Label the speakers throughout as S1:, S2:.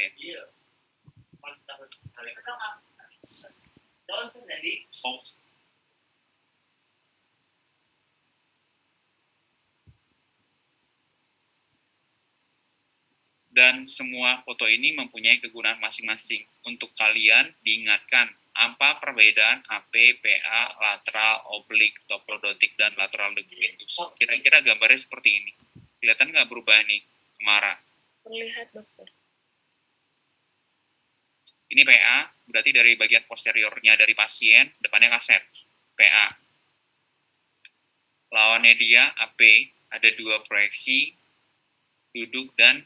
S1: lain. Dan semua foto ini mempunyai kegunaan masing-masing. Untuk kalian diingatkan apa perbedaan AP, PA, lateral, oblik, toplodotik, dan lateral decubitus. Kira-kira gambarnya seperti ini. Kelihatan nggak berubah nih, Mara?
S2: Terlihat, dokter.
S1: Ini PA, berarti dari bagian posteriornya dari pasien, depannya kaset. PA. Lawannya dia, AP, ada dua proyeksi, duduk dan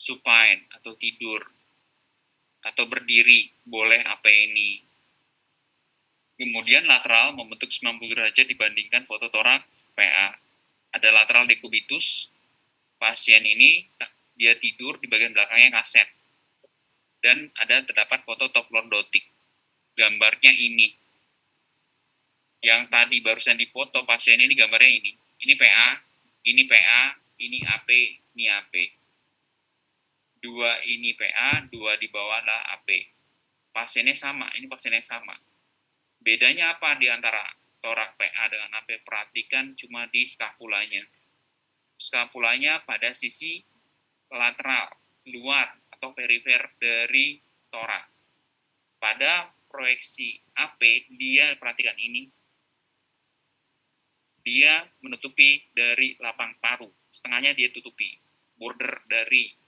S1: supine atau tidur atau berdiri, boleh AP ini. Kemudian lateral membentuk 90 derajat dibandingkan foto toraks PA. Ada lateral decubitus, pasien ini dia tidur di bagian belakangnya kaset. Dan terdapat foto toplodotik. Gambarnya ini. Yang tadi barusan dipoto pasien ini gambarnya ini. Ini PA, ini PA, ini AP, ini AP. Dua ini PA, dua di bawah adalah AP. Pasiennya sama, ini pasiennya sama. Bedanya apa di antara torak PA dengan AP? Perhatikan cuma di skapulanya. Skapulanya pada sisi lateral, luar atau perifer dari torak. Pada proyeksi AP, dia perhatikan ini, dia menutupi dari lapang paru, setengahnya dia tutupi. Border dari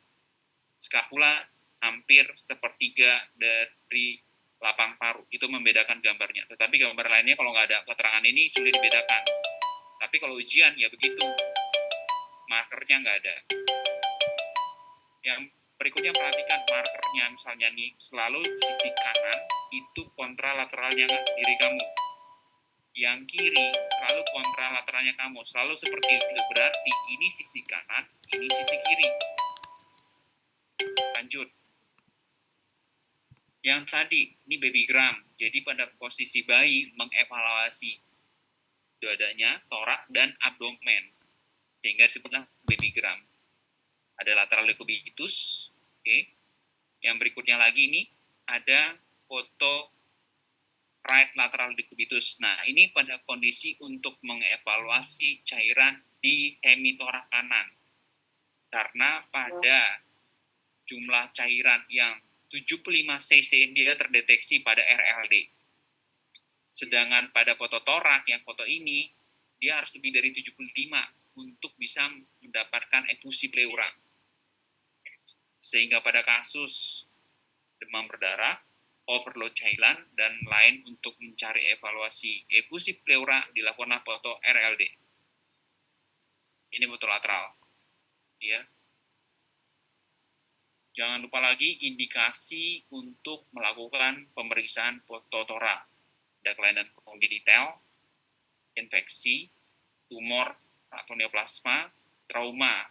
S1: skapula hampir sepertiga dari lapang paru. Itu membedakan gambarnya. Tetapi gambar lainnya kalau nggak ada keterangan ini sulit dibedakan. Tapi kalau ujian ya begitu. Markernya nggak ada. Yang berikutnya perhatikan markernya, misalnya nih, selalu sisi kanan itu kontralateralnya diri kamu. Yang kiri selalu kontralateralnya kamu. Selalu seperti itu. Berarti ini sisi kanan, ini sisi kiri. Lanjut. Yang tadi, ini babygram. Jadi pada posisi bayi mengevaluasi dadanya, torak, dan abdomen. Sehingga disebutlah babygram. Ada lateral decubitus. Oke. Yang berikutnya lagi ini, ada foto right lateral decubitus. Nah, ini pada kondisi untuk mengevaluasi cairan di hemitorak kanan. Karena pada jumlah cairan yang 75 cc dia terdeteksi pada RLD. Sedangkan pada foto torak yang foto ini, dia harus lebih dari 75 untuk bisa mendapatkan efusi pleura. Sehingga pada kasus demam berdarah, overload cairan, dan lain untuk mencari evaluasi efusi pleura dilakukanlah foto RLD. Ini foto lateral. Ya. Jangan lupa lagi indikasi untuk melakukan pemeriksaan foto torak. Ada kelainan kongenital, infeksi, tumor atau neoplasma, trauma,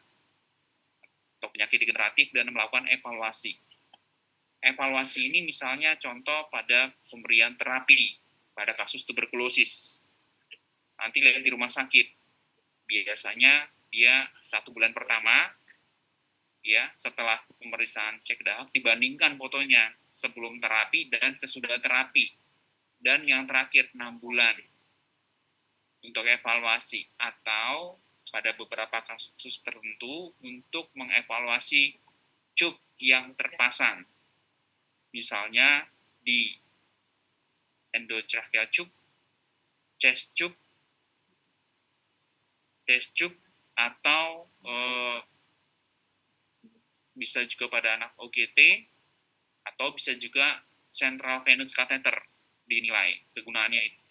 S1: atau penyakit degeneratif, dan melakukan evaluasi. Evaluasi ini misalnya contoh pada pemberian terapi pada kasus tuberkulosis. Nanti lihat di rumah sakit. Biasanya dia 1 bulan pertama, ya setelah pemeriksaan cek dahak dibandingkan fotonya sebelum terapi dan sesudah terapi. Dan yang terakhir 6 bulan untuk evaluasi, atau pada beberapa kasus tertentu untuk mengevaluasi cup yang terpasang. Misalnya di endotracheal cup, chest cup, atau bisa juga pada anak OGT, atau bisa juga central venous catheter dinilai kegunaannya itu.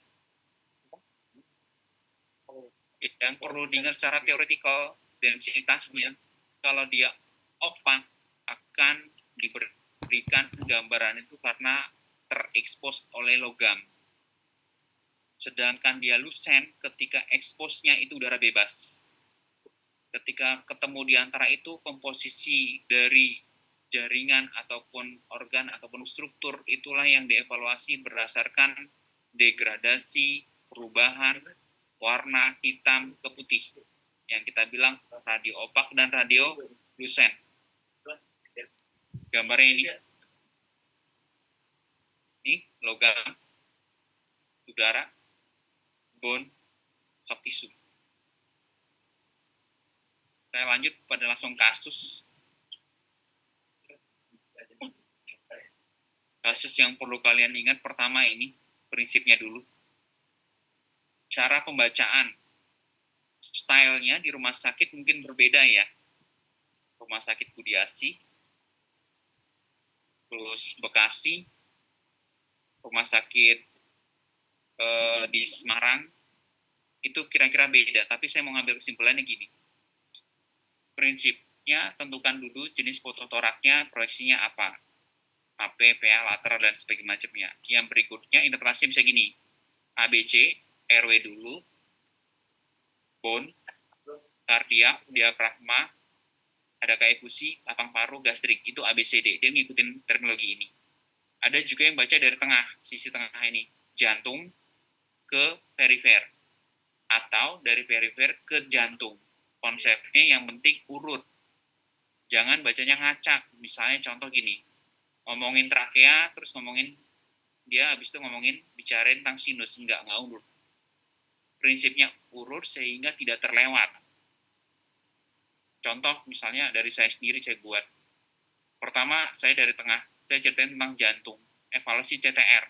S1: Yang perlu diingat secara teoretikal densitasnya, kalau dia opak akan diberikan gambaran itu karena terekspos oleh logam. Sedangkan dia lusen ketika eksposnya itu udara bebas. Ketika ketemu di antara itu, komposisi dari jaringan ataupun organ ataupun struktur itulah yang dievaluasi berdasarkan degradasi, perubahan warna hitam ke putih yang kita bilang radio opak dan radio lusen. Gambarnya ini logam, udara, bone, soft tissue. Saya lanjut pada langsung kasus. Kasus yang perlu kalian ingat pertama ini, prinsipnya dulu. Cara pembacaan. Stylenya di rumah sakit mungkin berbeda ya. Rumah sakit Budi Asi, terus Bekasi, rumah sakit di Semarang, itu kira-kira beda. Tapi saya mau ngambil kesimpulannya gini. Prinsipnya, tentukan dulu jenis fototoraknya, proyeksinya apa. AP, PA, lateral, dan sebagainya macamnya. Yang berikutnya, interpretasinya bisa gini. ABC, RW dulu, bone, kardiak, diafragma, ada efusi, lapang paru, gastrik. Itu ABCD. Dia ngikutin terminologi ini. Ada juga yang baca dari tengah, sisi tengah ini. Jantung ke perifer. Atau dari perifer ke jantung. Konsepnya yang penting urut. Jangan bacanya ngacak. Misalnya contoh gini. Ngomongin trakea, terus ngomongin, dia habis itu ngomongin, bicarain tentang sinus. Enggak urut. Prinsipnya urut sehingga tidak terlewat. Contoh misalnya dari saya sendiri saya buat. Pertama, saya dari tengah, saya ceritain tentang jantung. Evaluasi CTR.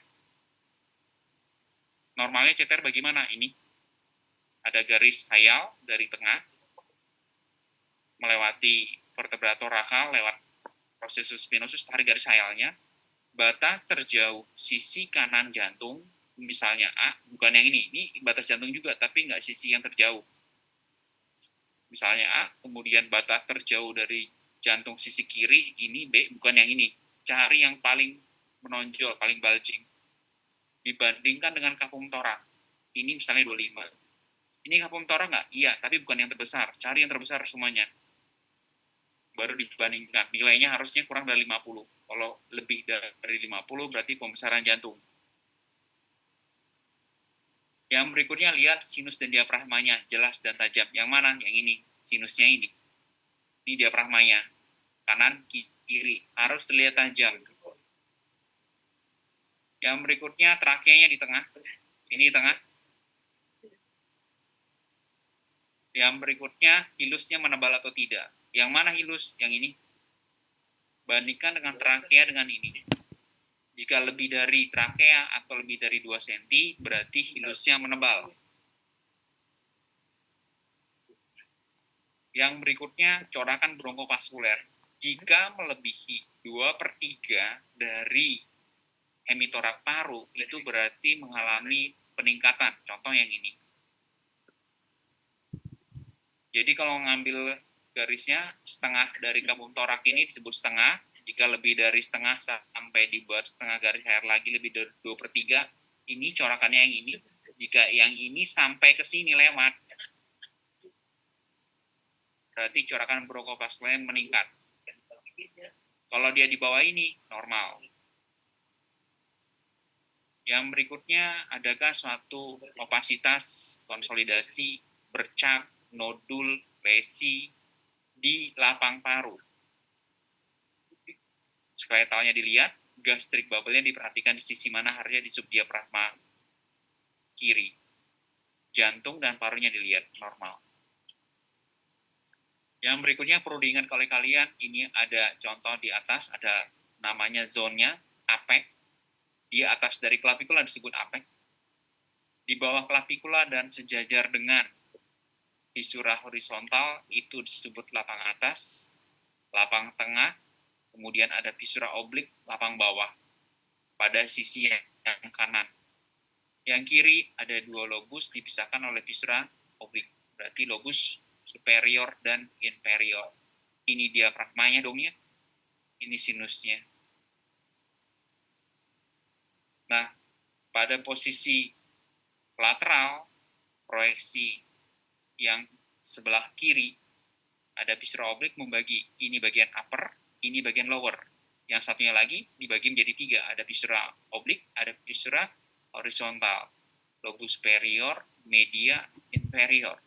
S1: Normalnya CTR bagaimana? Ini ada garis hayal dari tengah, melewati vertebra torakal, lewat prosesus spinosus, tarik garis hayalnya. Batas terjauh sisi kanan jantung, misalnya A, bukan yang ini batas jantung juga, tapi nggak sisi yang terjauh. Misalnya A, kemudian batas terjauh dari jantung sisi kiri, ini B, bukan yang ini. Cari yang paling menonjol, paling bulging. Dibandingkan dengan kapum torak. Ini misalnya 25. Ini kapum torak nggak? Iya, tapi bukan yang terbesar. Cari yang terbesar semuanya. Baru dibandingkan. Nilainya harusnya kurang dari 50. Kalau lebih dari 50 berarti pembesaran jantung. Yang berikutnya lihat sinus dan diafragmanya, jelas dan tajam. Yang mana? Yang ini, sinusnya ini. Ini diafragmanya. Kanan, kiri. Harus terlihat tajam. Yang berikutnya trakeanya di tengah. Ini di tengah. Yang berikutnya hilusnya menebal atau tidak. Yang mana hilus? Yang ini. Bandingkan dengan trakea dengan ini. Jika lebih dari trakea atau lebih dari 2 cm, berarti hilusnya menebal. Yang berikutnya, corakan bronkopaskuler. Jika melebihi 2/3 dari hemitorak paru, itu berarti mengalami peningkatan. Contoh yang ini. Jadi kalau ngambil garisnya, setengah dari kapum torak ini disebut setengah. Jika lebih dari setengah sampai di bawah setengah garis air lagi lebih dari 2/3, ini corakannya yang ini. Jika yang ini sampai ke sini lewat, berarti corakan bronkopaskuler meningkat. Kalau dia di bawah ini, normal. Yang berikutnya, adakah suatu opasitas, konsolidasi, bercak, nodul, lesi di lapang paru? Skeletalnya dilihat, gastric bubble-nya diperhatikan di sisi mana, harusnya di subdiafragma kiri. Jantung dan parunya dilihat normal. Yang berikutnya perlu diingat oleh kalian, ini ada contoh di atas, ada namanya zonnya, apek. Di atas dari klavikula disebut apek. Di bawah klavikula dan sejajar dengan fisura horizontal itu disebut lapang atas, lapang tengah, kemudian ada fisura oblik, lapang bawah, pada sisi yang kanan. Yang kiri ada 2 lobus dipisahkan oleh fisura oblik, berarti lobus superior dan inferior. Ini diafragmanya dong ya, ini sinusnya. Nah, pada posisi lateral, proyeksi yang sebelah kiri, ada fisura oblik membagi, ini bagian upper, ini bagian lower. Yang satunya lagi dibagi menjadi 3, ada fisura oblik, ada fisura horizontal, lobus superior, media, inferior.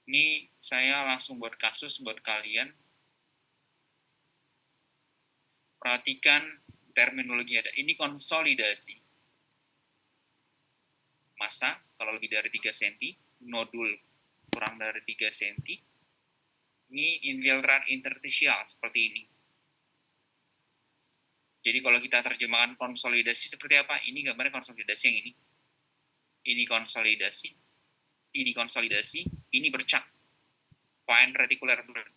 S1: Ini saya langsung buat kasus buat kalian. Perhatikan terminologi ada. Ini konsolidasi. Massa kalau lebih dari 3 cm, nodul kurang dari 3 cm. Ini infiltrat interstisial seperti ini. Jadi kalau kita terjemahkan konsolidasi seperti apa? Ini gambarnya konsolidasi yang ini. Ini konsolidasi. Ini konsolidasi. Ini bercak. Fine reticular bercak.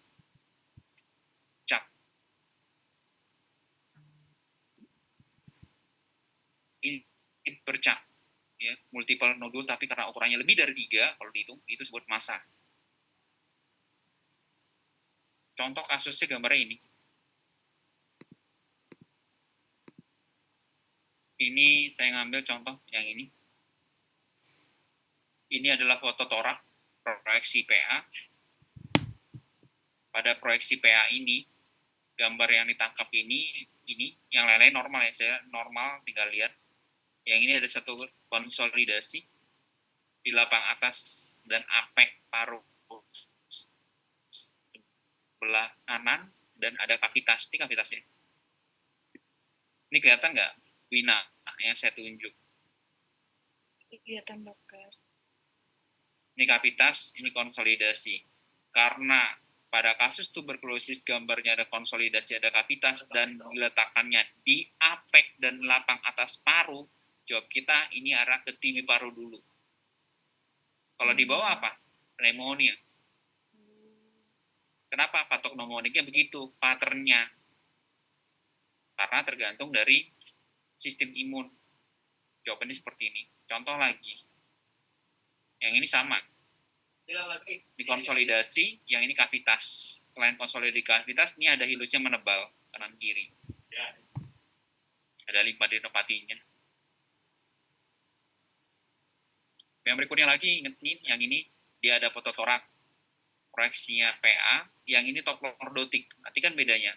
S1: Ini bercak. Ya, multiple nodul tapi karena ukurannya lebih dari 3 kalau dihitung itu disebut massa. Contoh kasusnya gambarnya ini. Ini saya ngambil contoh yang ini. Ini adalah foto torak proyeksi PA. Pada proyeksi PA ini, gambar yang ditangkap ini yang lain-lain normal ya, saya normal tinggal lihat. Yang ini ada satu konsolidasi di lapang atas dan apek paru belah kanan dan ada kavitas. Ini kavitasnya. Ini kelihatan nggak, Wina, yang saya tunjuk?
S2: Kelihatan, dokter.
S1: Ini kavitas, ini konsolidasi. Karena pada kasus tuberkulosis gambarnya ada konsolidasi, ada kavitas, dan diletakkannya di apek dan lapang atas paru, jawab kita ini arah ke tibi paru dulu. Kalau di bawah apa? Pneumonia. Kenapa patognomoniknya begitu? Patternnya. Karena tergantung dari sistem imun. Jawabannya seperti ini. Contoh lagi. Yang ini sama. Di konsolidasi, yang ini kavitas. Selain konsolidasi kavitas, ini ada hilusnya menebal kanan kiri. Ada limfadenopatinya. Yang berikutnya lagi, ingat nih, yang ini dia ada fototorak. Proyeksinya PA, yang ini top lordotik. Nanti kan bedanya.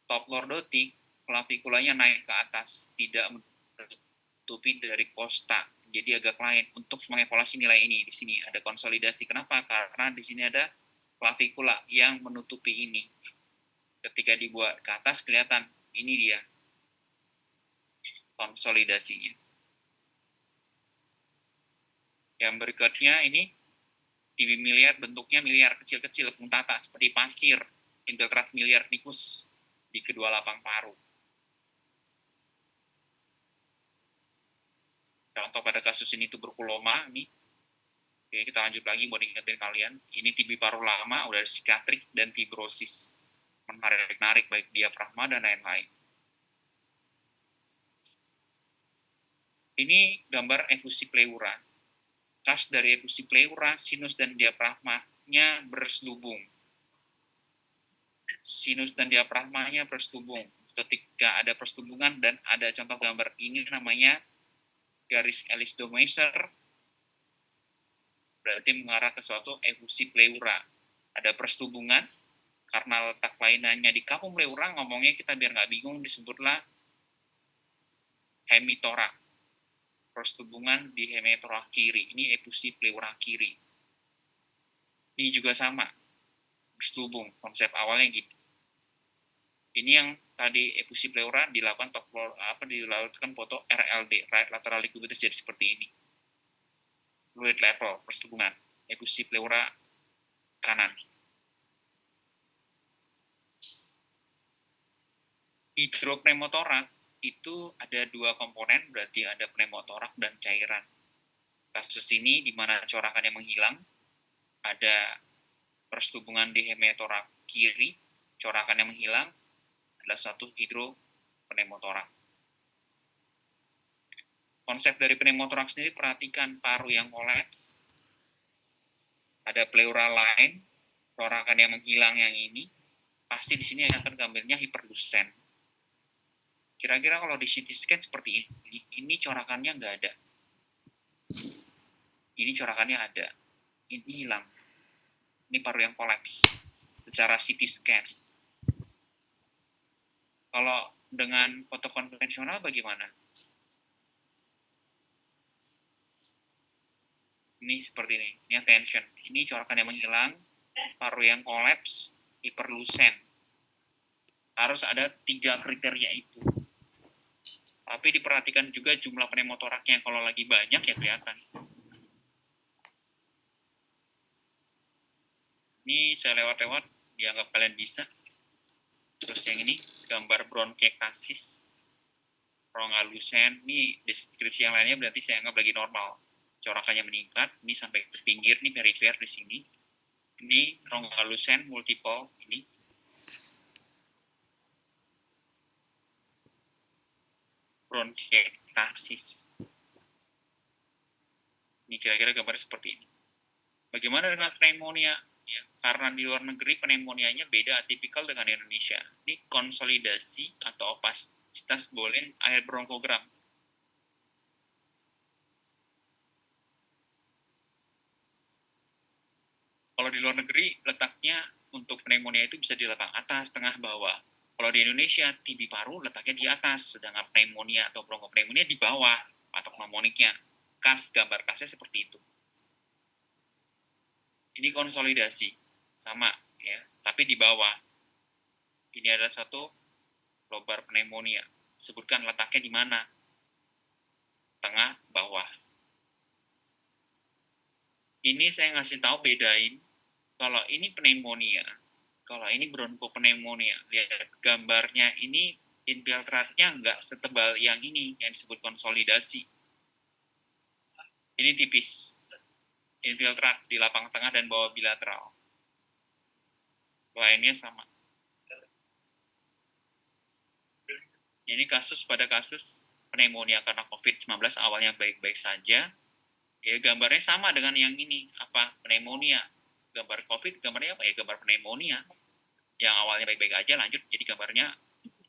S1: Top lordotik, klavikulanya naik ke atas, tidak menutupi dari costa. Jadi agak lain untuk mengevaluasi nilai ini. Di sini ada konsolidasi. Kenapa? Karena di sini ada klavikula yang menutupi ini. Ketika dibuat ke atas kelihatan, ini dia konsolidasinya. Yang berikutnya ini TB miliar, bentuknya miliar kecil-kecil, puntata seperti pasir, infiltrat miliar difus di kedua lapang paru. Contoh pada kasus ini tuberkuloma, ini. Oke, kita lanjut lagi buat ingetin kalian. Ini TB paru lama, udah ada sikatrik dan fibrosis. Menarik-narik baik diafragma dan lain-lain. Ini gambar efusi pleura. Kas dari efusi pleura, sinus dan diafragmanya berselubung. Sinus dan diafragmanya berselubung. Ketika ada perselubungan dan ada contoh gambar ini namanya garis Ellis-Domeyer, berarti mengarah ke suatu efusi pleura. Ada perselubungan, karena letak lainannya di kapung pleura, ngomongnya kita biar nggak bingung disebutlah hemitorak. Perselubungan di hemitorak kiri. Ini efusi pleura kiri. Ini juga sama, berselubung. Konsep awalnya gitu. Ini yang tadi efusi pleura dilakukan dilakukan foto RLD, right lateral decubitus, jadi seperti ini. Fluid level, perselubungan, efusi pleura kanan. Hidropneumotorak itu ada dua komponen, berarti ada pneumotorak dan cairan. Kasus ini di mana corakannya menghilang, ada perselubungan di hematorak kiri, corakannya menghilang, adalah suatu hidropneumotorak. Konsep dari pneumotorak sendiri, perhatikan paru yang kolaps, ada pleura lain, corakan yang menghilang yang ini, pasti di sini akan gambarnya hiperlusen. Kira-kira kalau di CT scan seperti ini corakannya nggak ada. Ini corakannya ada. Ini hilang. Ini paru yang kolaps secara CT scan. Kalau dengan foto konvensional bagaimana? Ini seperti ini. Ini attention. Ini corakan yang menghilang, paru yang kolaps, hiperlusen. Harus ada 3 kriteria itu. Tapi diperhatikan juga jumlah pneumotoraknya. Kalau lagi banyak ya kelihatan. Ini saya lewat-lewat, dianggap kalian bisa. Terus yang ini, gambar bronkiektasis, rongga lusen. Ini deskripsi yang lainnya berarti saya anggap lagi normal. Corakannya meningkat, ini sampai ke pinggir, ini perifer di sini. Ini rongga lusen multiple, ini. Bronkiektasis. Ini kira-kira gambar seperti ini. Bagaimana dengan pneumonia? Ya, karena di luar negeri pneumonianya beda atipikal dengan Indonesia. Ini konsolidasi atau opasitas bolen air bronkogram. Kalau di luar negeri letaknya untuk pneumonia itu bisa di lapang atas, tengah, bawah. Kalau di Indonesia TB paru letaknya di atas, sedangkan pneumonia atau bronkopneumonia di bawah patok pneumoniknya. Gambar kasnya seperti itu. Ini konsolidasi, sama ya, tapi di bawah. Ini adalah satu lobar pneumonia. Sebutkan letaknya di mana? Tengah, bawah. Ini saya ngasih tahu bedain. Kalau ini pneumonia, kalau ini bronkopneumonia. Lihat gambarnya ini infiltratnya nggak setebal yang ini, yang disebut konsolidasi. Ini tipis. Infiltrat di lapang tengah dan bawah bilateral. Lainnya sama. Ini pada kasus pneumonia karena COVID-19 awalnya baik-baik saja. Ya, gambarnya sama dengan yang ini. Apa? Pneumonia. Gambar COVID, gambarnya apa ya? Gambar pneumonia. Yang awalnya baik-baik aja, lanjut jadi gambarnya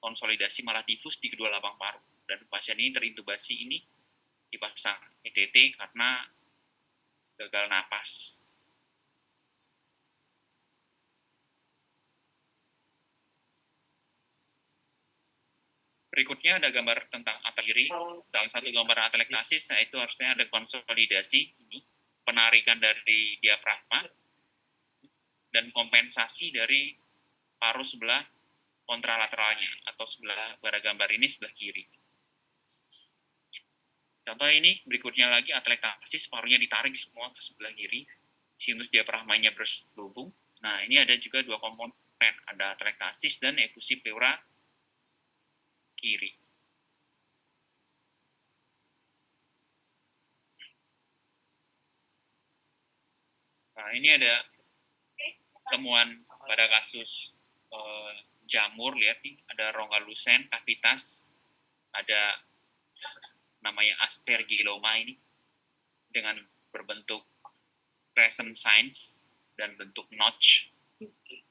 S1: konsolidasi malah difus di kedua lapang paru. Dan pasien ini terintubasi ini dipasang ECT karena gagal napas. Berikutnya ada gambar tentang ateli. Salah satu gambar atelektasis, nah itu harusnya ada konsolidasi, ini penarikan dari diafragma, dan kompensasi dari paru sebelah kontralateralnya, atau sebelah pada gambar ini sebelah kiri. Contoh ini, berikutnya lagi atelektasis, parunya ditarik semua ke sebelah kiri, sinus diafragmanya berselubung. Nah, ini ada juga dua komponen, ada atelektasis dan efusi pleura kiri. Nah, ini ada temuan pada kasus jamur, lihat nih, ada rongga lusen, kavitas, ada namanya aspergilloma ini, dengan berbentuk crescent signs dan bentuk notch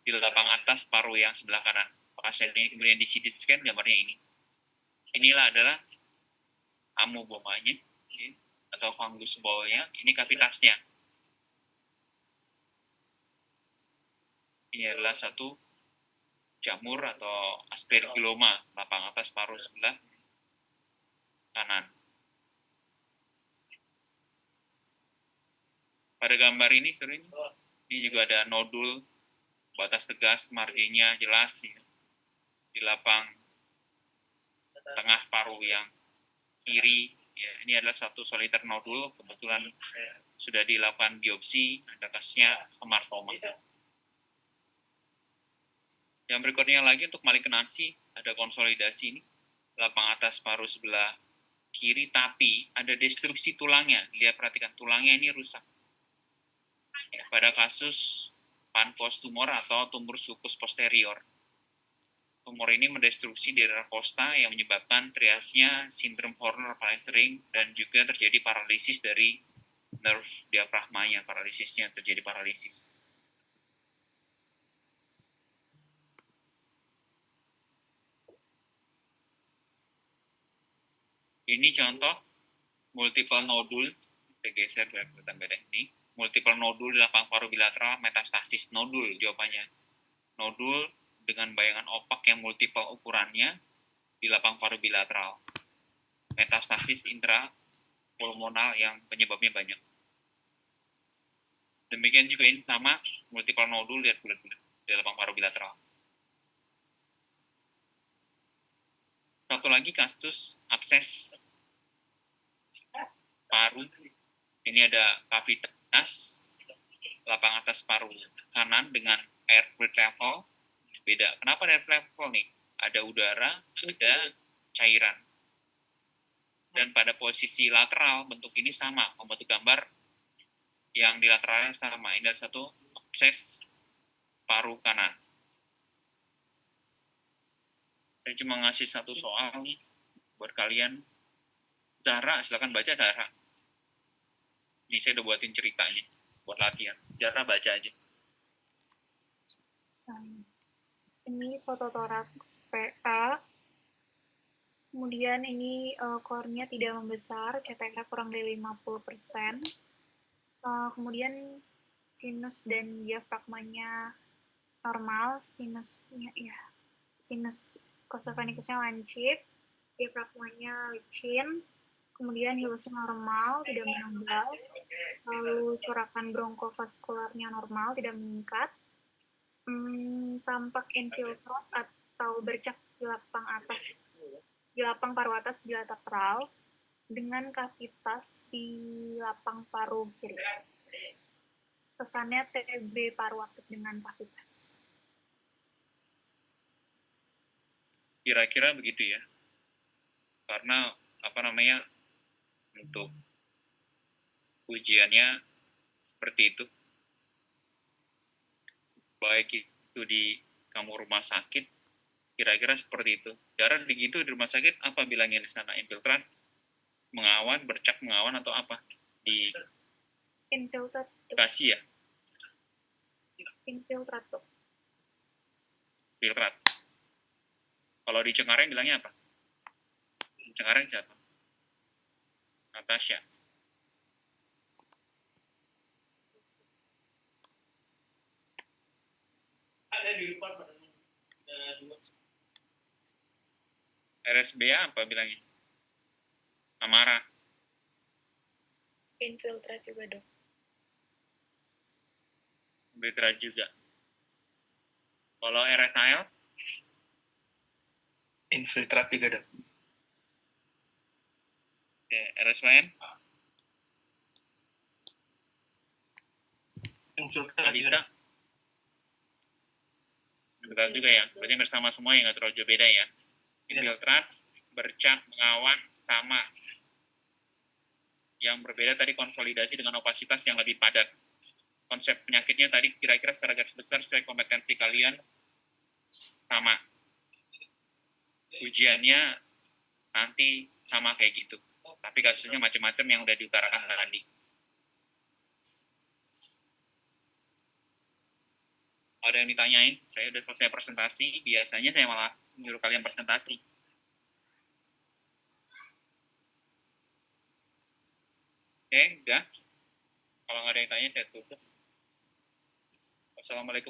S1: di lapang atas paru yang sebelah kanan. Pasien ini kemudian di CT scan, gambarnya ini. Inilah adalah amobomanya atau fungus ball-nya, ini kavitasnya. Ini adalah satu jamur atau aspergilloma lapang atas paru sebelah kanan. Pada gambar ini sering ini juga ada nodul batas tegas, marginnya jelas ya, di lapang tengah paru yang kiri. Ya, ini adalah satu soliter nodul, kebetulan sudah dilakukan biopsi, ada kasusnya hematoma. Yang berikutnya lagi untuk malignansi, ada konsolidasi ini, lapang atas paru sebelah kiri, tapi ada destruksi tulangnya. Lihat, perhatikan, tulangnya ini rusak. Ya, pada kasus panfos tumor atau tumor sulcus posterior. Tumor ini mendestruksi daerah kosta yang menyebabkan triasnya sindrom Horner paling sering, dan juga terjadi paralisis dari nerve diafragmanya, paralisisnya terjadi paralisis. Ini contoh multiple nodul, kita geser biar kelihatan beda ini. Multiple nodul di lapang paru bilateral, metastasis nodul jawabannya. Nodul dengan bayangan opak yang multiple ukurannya di lapang paru bilateral. Metastasis intrapulmonal yang penyebabnya banyak. Demikian juga ini sama, multiple nodul, lihat bulat-bulat di lapang paru bilateral. Satu lagi kasus abses paru. Ini ada kavitas lapang atas paru kanan dengan air fluid level beda. Kenapa air fluid level nih? Ada udara, ada cairan. Dan pada posisi lateral bentuk ini sama, membentuk gambar yang di lateralnya sama. Ini adalah satu abses paru kanan. Saya cuma ngasih satu soal nih buat kalian. Zahra, silakan baca Zahra. Ini saya udah buatin cerita nih buat latihan. Zahra baca aja.
S2: Ini foto toraks PA. Kemudian ini kornya tidak membesar, CTR kurang dari 50%. Kemudian sinus dan diafragmanya normal, sinusnya ya, sinus cosophanicusnya lancip, diafragmanya licin, kemudian hilusnya normal, tidak menambal, lalu corakan bronkofaskularnya normal, tidak meningkat, tampak infiltrat atau bercak di lapang atas, di lapang paru atas bilateral, dengan kavitas di lapang paru kiri. Pesannya TB paru aktif dengan kavitas.
S1: Kira-kira begitu ya. Karena untuk ujiannya seperti itu. Baik itu di kamu rumah sakit, kira-kira seperti itu. Cara begitu di rumah sakit apa bilangnya di sana? Infiltrat, mengawan, bercak mengawan atau apa? Di
S2: Infiltrat.
S1: kasih ya?
S2: Infiltrat tuh.
S1: Filtrat. Kalau di Cengkareng bilangnya apa? Di Cengkareng siapa? Natasha. Ada di depan RSBA apa bilangnya? Amara.
S2: Infiltrat juga dok.
S1: Infiltrat juga. Kalau RSAL?
S3: Infiltrat juga dok.
S1: Oke, RSWN?
S3: Infiltrat juga.
S1: Alita? Infiltrat juga ya. Berarti bersama semua yang nggak terlalu jauh beda ya. Infiltrat, bercak, mengawan, sama. Yang berbeda tadi konsolidasi dengan opasitas yang lebih padat. Konsep penyakitnya tadi kira-kira secara garis besar sesuai kompetensi kalian sama. Ujiannya nanti sama kayak gitu. Tapi kasusnya macam-macam yang udah diutarakan tadi. Ada yang ditanyain? Saya udah selesai presentasi. Biasanya saya malah menyuruh kalian presentasi. Oke, udah. Kalau nggak ada yang tanya, saya tutup. Wassalamualaikum.